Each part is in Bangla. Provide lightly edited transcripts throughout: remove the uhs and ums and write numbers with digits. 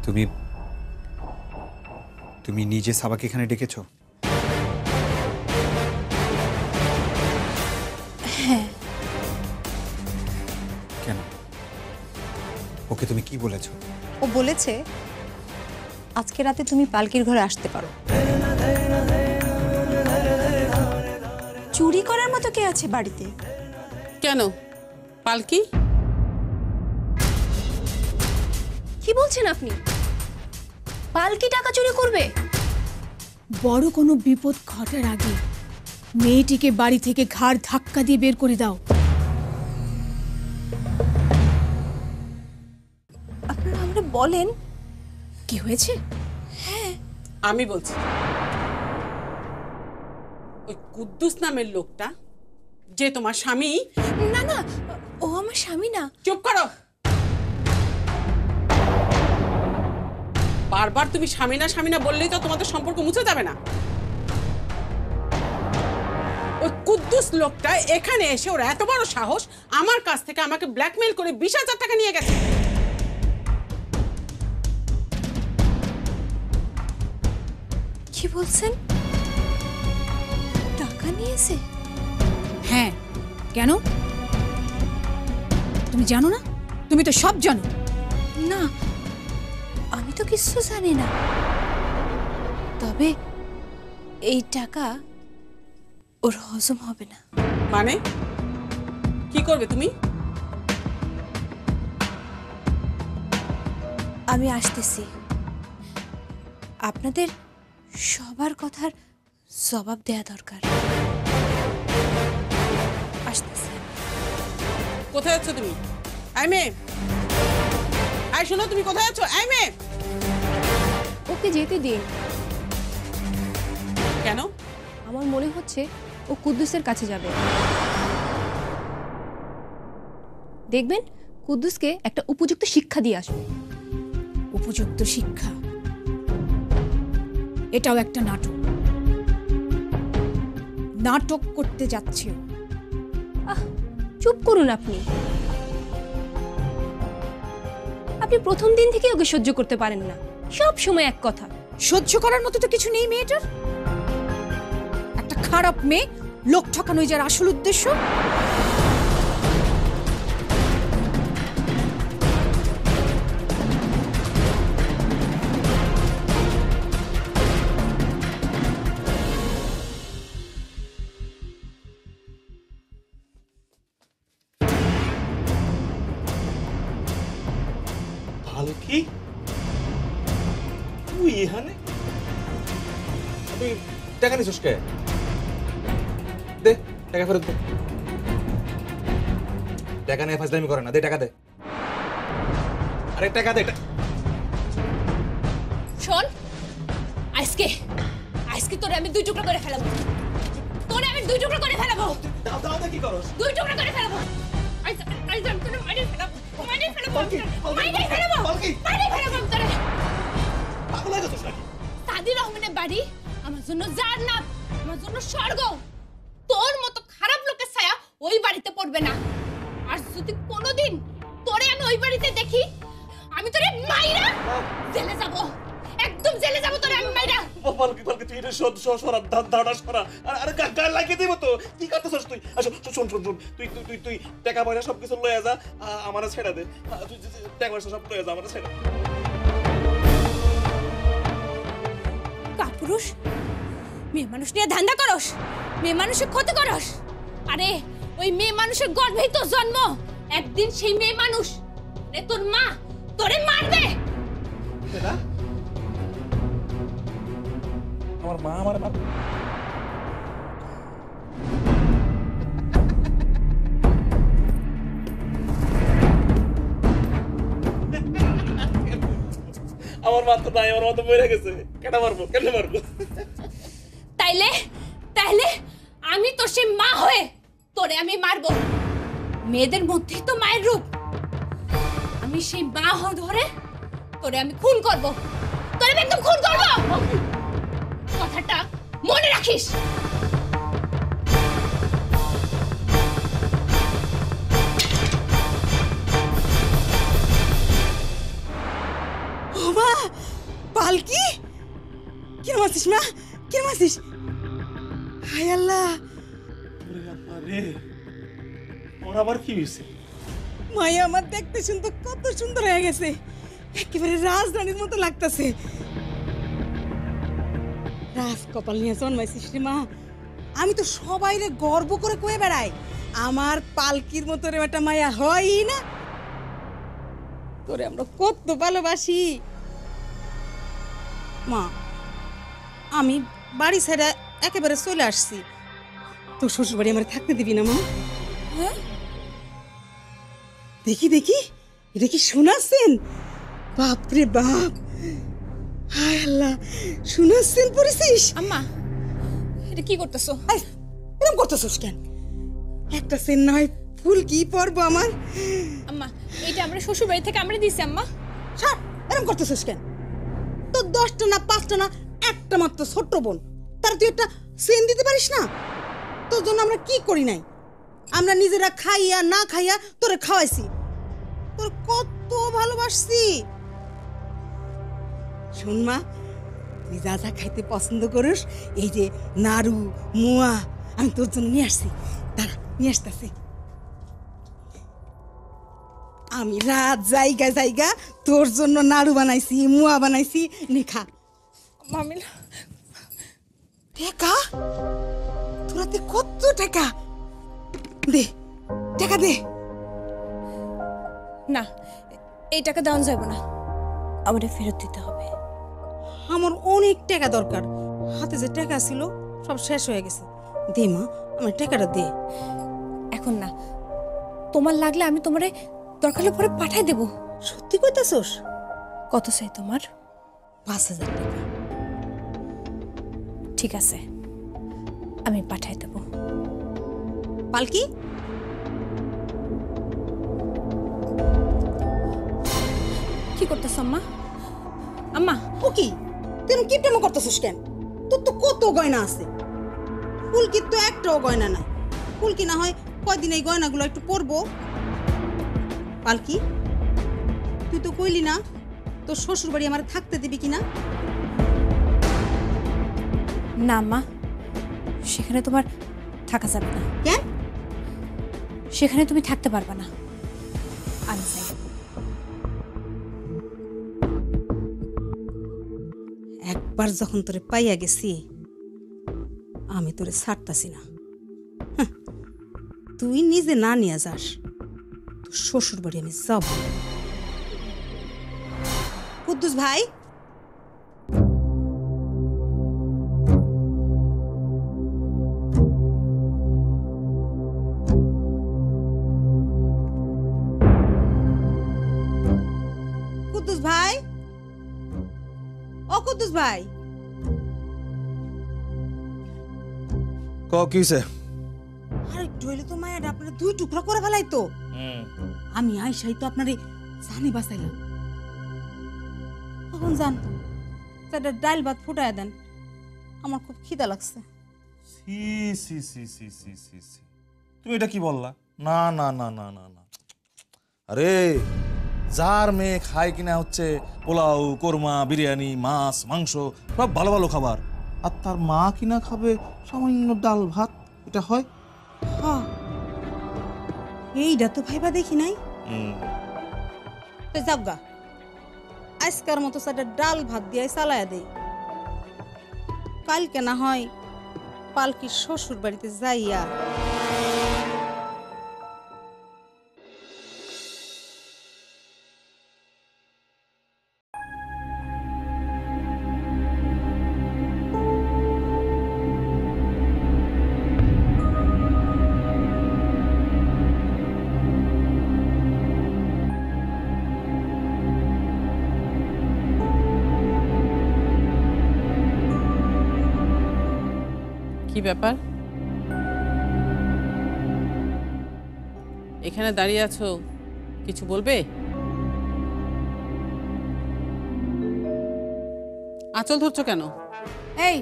তুমি তুমি নিজে সাবাকে এখানে ডেকেছো? হ্যাঁ। কেন? ওকে তুমি কি বলেছো? ও বলেছে আজকে রাতে তুমি পালকির ঘরে আসতে পারো। চুরি করার মতো কে আছে বাড়িতে? কেন পালকি? কি বলছেন আপনি? পালকি টাকা চুরি করবে? বড় কোনো বিপদ ঘটার আগে মেয়েটিকে বাড়ি থেকে ঘাড় ধাক্কা দিয়ে বের করে দাও। আপনারা আমরা বলেন কি হয়েছে? আমি বলছি, ওই কুদ্দুস নামের লোকটা যে তোমার স্বামী। না না, ও আমার স্বামী না। চুপ করো। বারবার তুমি স্বামী না বললেই তো তোমাদের সম্পর্ক মুছে যাবে না। ওই কুদ্দুস লোকটা এখানে এসে ওর এত বড় সাহস আমার কাছ থেকে আমাকে ব্ল্যাকমেইল করে 20,000 টাকা নিয়ে গেছে। কি বলছেন? টাকা নিয়েছে? হ্যাঁ, কেন? তুমি জানো না? তুমি তো সব জানো। না, আমি তো কিছু জানি না। তবে এই টাকা ওর হজম হবে না। মানে কি করবে তুমি? আমি আসতেছি। আপনাদের সবার কথার জবাব দেয়া দরকার। আসতেছি। কোথায় আছো তুমি? আই মেয়ে, আই শোনো, তুমি কোথায় আছো? আই মেয়ে। ওকে যেতে দিন। কেন? আমার মনে হচ্ছে ও কুদ্দুসের কাছে যাবে। দেখবেন কুদ্দুসকে একটা উপযুক্ত শিক্ষা দিয়ে আসবে। উপযুক্ত শিক্ষা? এটাও একটা নাটক। নাটক করতে যাচ্ছে ও। চুপ করুন আপনি। আপনি প্রথম দিন থেকে ওকে সহ্য করতে পারেন না, সব সময় এক কথা। সহ্য করার মতো তো কিছু নেই মেয়েটার। একটা খারাপ মেয়ে, লোক ঠকানোই যার আসল উদ্দেশ্য। পালকি, তুই এখানে? তুই টাকা নিছিস কে? দে টাকা ফেরত দে। টাকা নিয়ে ফাজলামি করে না, দে টাকা দে। আরে টাকা দে। শোন, আজকে তোরে আমি 2 টুকরো করে ফেলাবো। তোরে আমি 2 টুকরো করে ফেলাবো। দাও দাও দে, কি করস? 2 টুকরো করে ফেলাবো। আই জান তোরে মাইরে ফেলাবো। মাইরে ফেলাবো। মাইরে ফেলাবো। মাইরে ফেলাবো তোরে। পাগল হয়ে গেছিস নাকি? সাদি রহমানের বাড়ি আমার জন্য জান্নাত, আমার জন্য স্বর্গ। তোর মতো খারাপ লোকের ছায়া ওই বাড়িতে পড়বে না। আর যদি কোনোদিন তোরে আমি ওই বাড়িতে দেখি, আমি তোরে মাইরা জেলে যাব। একদম জেলে যাব তোরে আমি মাইরা। পালকি পালকি, তুই এটা সরা দাঁড়া সরা। আরে গায়ে লাগিয়ে দিব তো। কি করতেছস তুই? আসো শোন শোন শোন, তুই টাকা পয়সা সব কিছু লয়ে যা, আমারে ছেড়ে দে। তুই টাকা পয়সা সব লয়ে যা, আমারে ছেড়ে। কাপুরুষ, মেয়ে মানুষ নিয়ে ধান্দা করস, মেয়ে মানুষের ক্ষতি করস। আরে ওই মেয়ে মানুষের গর্ভেই তো জন্ম। একদিন সেই মেয়ে মানুষ তোর মা তোরে মারবে। এটা আমার মা আমার মা। আমার মা তো নাই, আমার মা তো মরে গেছে। কেটে মারবো, কেটে মারবো। তাইলে আমি তো সেই মা হয়ে তোরে আমি মারবো। মেয়েদের মধ্যেই তো মায়ের রূপ। আমি সেই মা ধরে তোরে আমি খুন করব। তোরে আমি একদম খুন করব। কথাটা মনে রাখিস। কিরম আছিস মা? কিরম আছিস? হায় আল্লাহ, ওরে আল্লাহ রে, ওর আবার কি হয়েছে? মায়া আমার দেখতে শুনতে কত সুন্দর হয়ে গেছে, একেবারে রাজরানীর মতো লাগতেছে। রাজ কপাল নিয়ে জন্মাইছিস রে মা। আমি তো সবাইরে গর্ব করে কয়ে বেড়াই আমার পালকির মতো রে একটা মায়া হয়ই না। তোরে আমরা কত ভালোবাসি মা। আমি বাড়ি ছেড়ে একেবারে চলে আসছি, তোর শ্বশুর বাড়ি আমার থাকতে দিবি না মা? হ্যাঁ, দেখি দেখি, এটা কি শোনাচ্ছেন? বাপরে বাপ, হায় আল্লাহ, শোনাচ্ছেন পড়েছিস? আম্মা, এটা কি করতেছো? এরকম করতেছিস কেন? একটা সেন নয় ফুল কি পরবো আমার? আম্মা, এটা আমরা শ্বশুর বাড়ি থেকে আমরা দিছি আম্মা। ছাড়, এরকম করতেছিস কেন? তোর 10টা না 5টা না একটা মাত্র ছোট্ট বোন, তার তুই একটা সেন দিতে পারিস না? তোর জন্য আমরা কি করি নাই? আমরা নিজেরা খাইয়া না খাইয়া তোরে খাওয়াইছি, তোর কত ভালোবাসছি। শোন মা, তুই যা যা খাইতে পছন্দ করিস, এই যে নাড়ু মুয়া আমি তোর জন্য নিয়ে আসছি, দাঁড়া নিয়ে আসতেছি। আমি রাত জায়গা জায়গা তোর জন্য নাড়ু বানাইছি, মুয়া বানাইছি, নে খা। মামিল, টাকা? তোরাতে কত টাকা? দে টাকা দে। না, এই টাকা দেওয়া যাবে না, আমাদের ফেরত দিতে হবে। আমার অনেক টাকা দরকার, হাতে যে টাকা ছিল সব শেষ হয়ে গেছে। দে মা, আমার টাকাটা দে। এখন না, তোমার লাগলে আমি তোমারে দরকার হলে পরে পাঠাই দেব। সত্যি কইতাছস? কত চাই তোমার? 5,000 টাকা। ঠিক আছে, আমি পাঠাই দেব। পালকি, কি করতেছ আম্মা? আম্মা, ও কি তুই কি প্রেম করতেছিস কেন? তোর তো কত গয়না আছে, ফুলকির তো একটাও গয়না নাই। ফুলকি না হয় কয়দিন এই গয়নাগুলো একটু পরবো। পালকি, তুই তো কইলি না তোর শ্বশুর বাড়ি আমার থাকতে দিবি কিনা? না আম্মা, সেখানে তোমার থাকা যাবে না। কেন? সেখানে তুমি থাকতে পারবে না, আমি চাই। একবার যখন তোরে পাইয়া গেছি, আমি তোরে ছাড়তাছি না। হাহ, তুই নিজে না নিয়ে যাস, তোর শ্বশুর বাড়ি আমি যাব। কুদ্দুস ভাই, কুদ্দুস ভাই, ও কুদ্দুস ভাই, কি হইছে? আর একটু হইলে তো মায়ের আপনার 2 টুকরা করে ফেলাই তো। আমি আইসাই তো আপনারে জানি বাঁচাইলাম। এখন যান, তাদের ডাল ভাত ফুটায় দেন, আমার খুব খিদা লাগছে। সি সি সি সি সি সি সি, তুমি এটা কি বললা? না না না না না না, আরে যার মেয়ে খায় কিনা হচ্ছে পোলাও, কোরমা, বিরিয়ানি, মাছ, মাংস, সব ভালো ভালো খাবার, আর তার মা কিনা খাবে সামান্য ডাল ভাত, এটা হয়? হ্যাঁ, এইটা তো ভাইবা দেখি নাই। তো যাবগা, আজকার মতো সাথে ডাল ভাত দিয়ে চালায়া দেই। কালকে না হয় পালকির শ্বশুর বাড়িতে যাইয়া কি ব্যাপার? এখানে দাঁড়িয়ে আছো, কিছু বলবে? আঁচল ধরছো কেন? এই,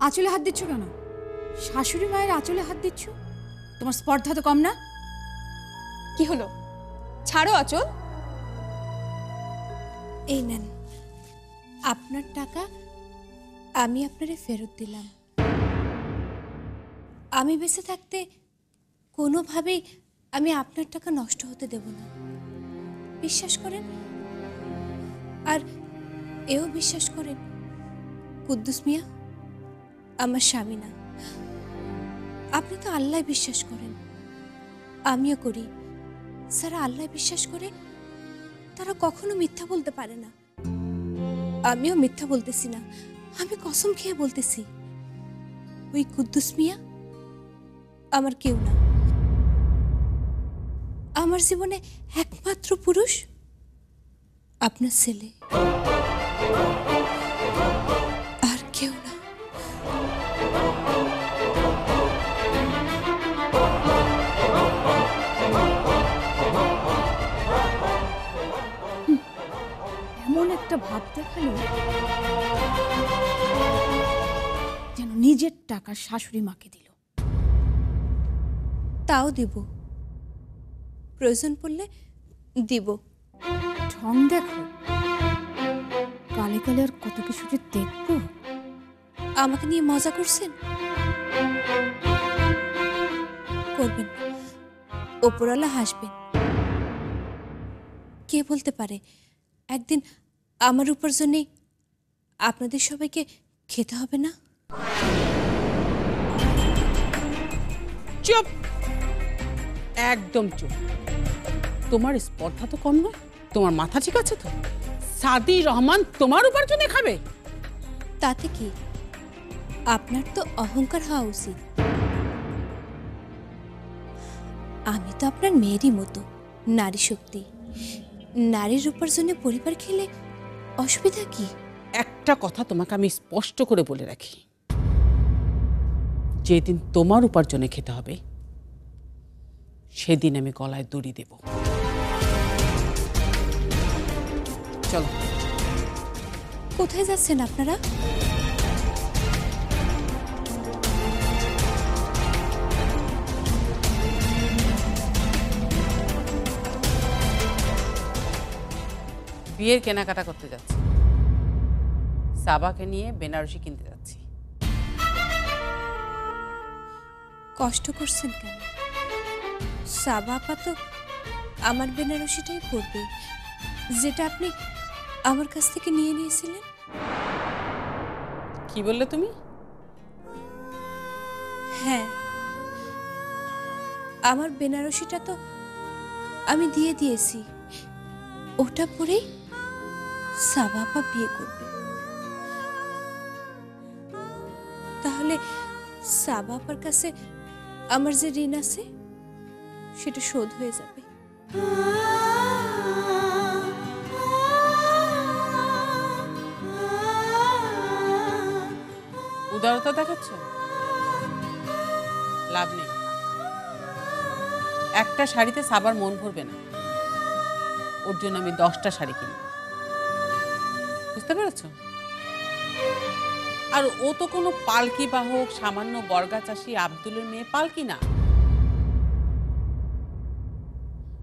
আঁচলে হাত দিচ্ছ কেন? শাশুড়ি মায়ের আঁচলে হাত দিচ্ছ? তোমার স্পর্ধা তো কম না? কি হলো? ছাড়ো আঁচল। এই নেন আপনার টাকা, আমি আপনারে ফেরত দিলাম। আমি বেঁচে থাকতে কোনোভাবেই আমি আপনার টাকা নষ্ট হতে দেব না, বিশ্বাস করেন। আর এও বিশ্বাস করেন, কুদ্দুস মিয়া আমার স্বামী না। আপনি তো আল্লাহ বিশ্বাস করেন, আমিও করি। যারা আল্লাহ বিশ্বাস করে তারা কখনো মিথ্যা বলতে পারে না। আমিও মিথ্যা বলতেছি না, আমি কসম খেয়ে বলতেছি, ওই কুদ্দুস মিয়া আমার কেউ না। আমার জীবনে একমাত্র পুরুষ আপনার ছেলে, আর কেউ না। এমন একটা ভাব দেখালো যেন নিজের টাকা শাশুড়ি মাকে দিল। তাও দিব, প্রয়োজন পড়লে দিব। ঢং দেখো, কালে কালে আর কত কিছু যে দেখবো। আমাকে নিয়ে মজা করছেন? করবেন, ওপরওয়ালা হাসবেন। কে বলতে পারে একদিন আমার উপার্জনে আপনাদের সবাইকে খেতে হবে না। চুপ, একদম চুপ। তোমার স্পর্ধা তো কম নয়, তোমার মাথা ঠিক আছে তো? সাদি রহমান তোমার উপার্জনে খাবে? তাতে কি, আপনার তো অহংকার হওয়া উচিত। আমি তো আপনার মেয়েরই মতো, নারী শক্তি। নারীর উপার্জনে পরিবার খেলে অসুবিধা কি? একটা কথা তোমাকে আমি স্পষ্ট করে বলে রাখি, যেদিন তোমার উপার্জনে খেতে হবে সেদিন আমি গলায় দড়ি দেব। চলো। কোথায় যাচ্ছেন আপনারা? বিয়ের কেনাকাটা করতে যাচ্ছি, সাবাকে নিয়ে বেনারসি কিনতে যাচ্ছি। কষ্ট করছেন কেন? সাবা আপা তো আমার বেনারসিটাই পরবে, যেটা আপনি আমার কাছ থেকে নিয়ে নিয়েছিলেন। কি বললে তুমি? হ্যাঁ, আমার বেনারসিটা তো আমি দিয়ে দিয়েছি, ওটা পরেই সাবা আপা বিয়ে করবে। তাহলে সাবা আপার কাছে আমার যে ঋণ আছে সেটা শোধ হয়ে যাবে। উদারতা দেখাচ্ছ? লাভ নেই। একটা শাড়িতে সাবার মন ভরবে না, ওর জন্য আমি 10টা শাড়ি কিনব। বুঝতে পেরেছ? আর ও তো কোনো পালকি বাহক, সামান্য বর্গা চাষি আব্দুলের মেয়ে পালকি না।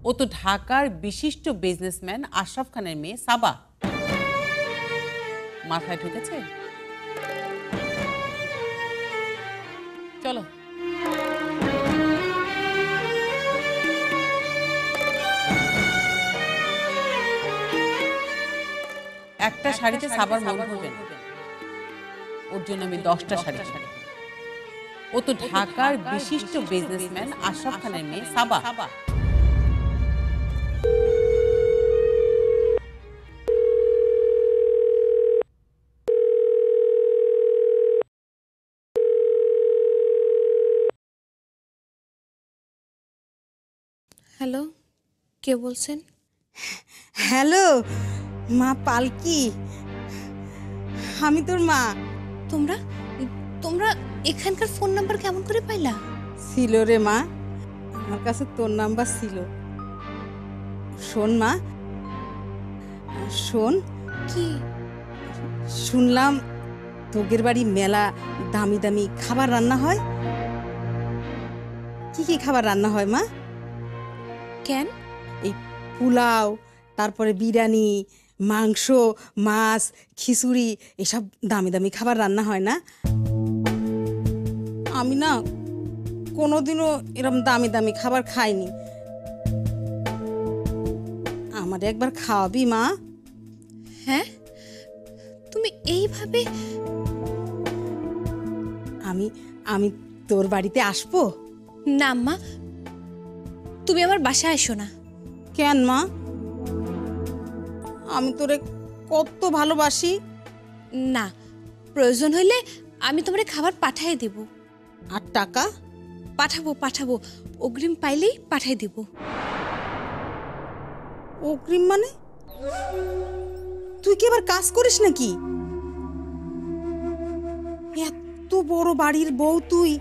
ও তো ঢাকার বিশিষ্ট বিজনেসম্যান আশরাফ খানের মেয়ে সাবা। মাথায় ঢুকেছে? চলো। একটা শাড়িতে সাবার মন ভরবে না, ওর জন্য আমি 10টা শাড়ি কিনব। ও তো ঢাকার বিশিষ্ট বিজনেসম্যান আশরাফ খানের মেয়ে সাবা। হ্যালো, কে বলছেন? হ্যালো মা পালকি, আমি তোর মা। তোমরা তোমরা এখানকার ফোন নাম্বার কেমন করে পাইলা? ছিল রে মা, আমার কাছে তোর নাম্বার ছিল। শোন মা, শোন, কি? শুনলাম তোগের বাড়ি মেলা দামি দামি খাবার রান্না হয়। কি কি খাবার রান্না হয় মা? কেন? এই পোলাও, তারপরে বিরিয়ানি, মাংস, মাছ, খিচুড়ি এসব দামি দামি খাবার রান্না হয় না? আমি না কোনোদিনও এরকম দামি দামি খাবার খাইনি। আমার একবার খাওয়াবি মা? হ্যাঁ, তুমি এইভাবে? আমি আমি তোর বাড়িতে আসবো? না আম্মা, তুমি আমার বাসায় এসো না। কেন মা? আমি তোরে কত ভালোবাসি। না, প্রয়োজন হইলে আমি তোমার খাবার পাঠিয়ে দেব। আর টাকা? পাঠাবো, অগ্রিম পাইলেই পাঠিয়ে দেব। অগ্রিম মানে? তুই কি আবার কাজ করিস নাকি? এত বড় বাড়ির বউ তুই,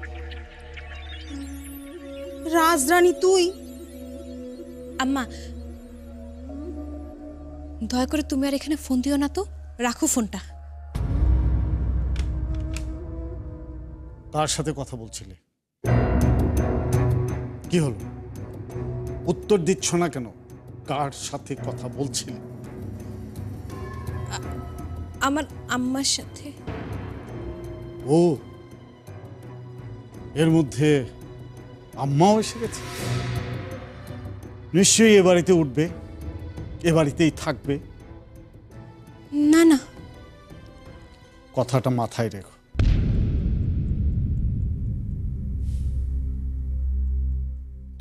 রাজরানী তুই। আম্মা, দয়া করে তুমি আর এখানে ফোন দিও না তো, রাখো ফোনটা। কার সাথে কথা বলছিলে? কি হলো, উত্তর দিচ্ছ না কেন? কার সাথে কথা বলছিলে? আমার আম্মার সাথে। ও, এর মধ্যে আম্মাও এসে গেছে। নিশ্চয়ই এ বাড়িতে উঠবে, এ বাড়িতেই থাকবে। না না, কথাটা মাথায় রেখো।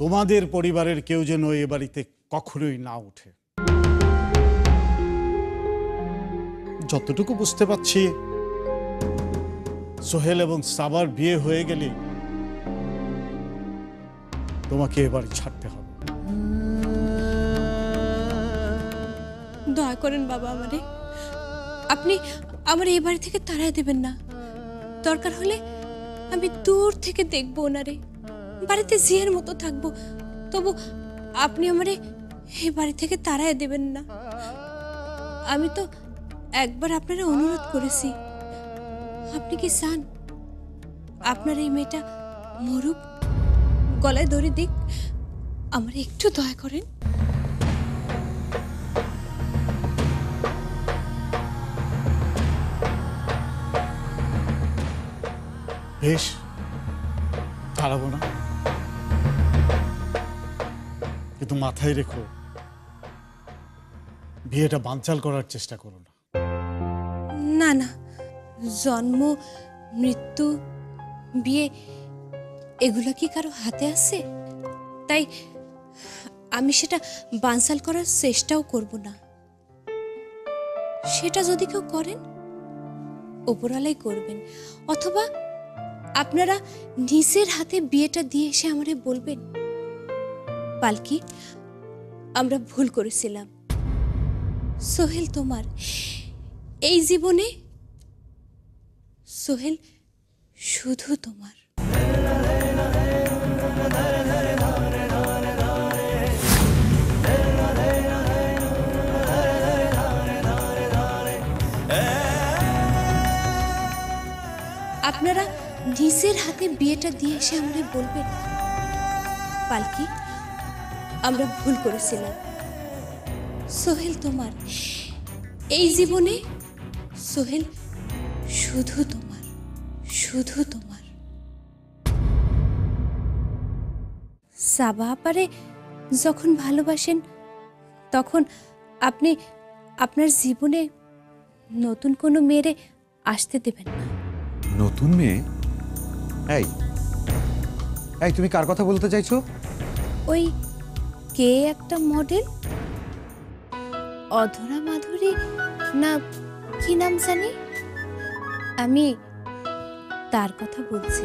তোমাদের পরিবারের কেউ যেন এ বাড়িতে কখনোই না উঠে। যতটুকু বুঝতে পারছি, সোহেল এবং সাবার বিয়ে হয়ে গেলে তোমাকে এ বাড়ি ছাড়তে হবে। দয়া করেন বাবা আমারে, আপনি আমার এই বাড়ি থেকে তাড়াই দেবেন না। দরকার হলে আমি দূর থেকে দেখবো ওনারে, বাড়িতে জিয়ের মতো থাকবো, তবু আপনি আমারে এই বাড়ি থেকে তাড়াই দেবেন না। আমি তো একবার আপনারা অনুরোধ করেছি, আপনি কি চান আপনার এই মেয়েটা মরুক, গলায় দড়ি দিক? আমার একটু দয়া করেন। বেশ, তাড়াবো না, কিন্তু মাথায় রেখো, বিয়েটা বানচাল করার চেষ্টা করো না। না না, জন্ম, মৃত্যু, বিয়ে এগুলো কি কারো হাতে আছে? তাই আমি সেটা বানচাল করার চেষ্টাও করব না। সেটা যদি কেউ করেন, ওপরওয়ালাই করবেন, অথবা আপনারা নিজের হাতে বিয়েটা দিয়ে এসে আমারে বলবেন, পালকি, আমরা ভুল করেছিলাম, সোহেল তোমার এই জীবনে, সোহেল শুধু তোমার। আপনারা নিজের হাতে বিয়েটা দিয়ে এসে আমাদের বলবেন, পালকি, আমরা ভুল করেছিলাম, সোহেল তোমার এই জীবনে, সোহেল শুধু তোমার, শুধু তোমার। সাবা আপারে যখন ভালোবাসেন, তখন আপনি আপনার জীবনে নতুন কোনো মেয়েরে আসতে দেবেন না। নতুন মেয়ে? এই এই তুমি কার কথা বলতে চাইছো? ওই কে একটা মডেল, অধরা মাধুরী না কি নাম জানি, আমি তার কথা বলছি।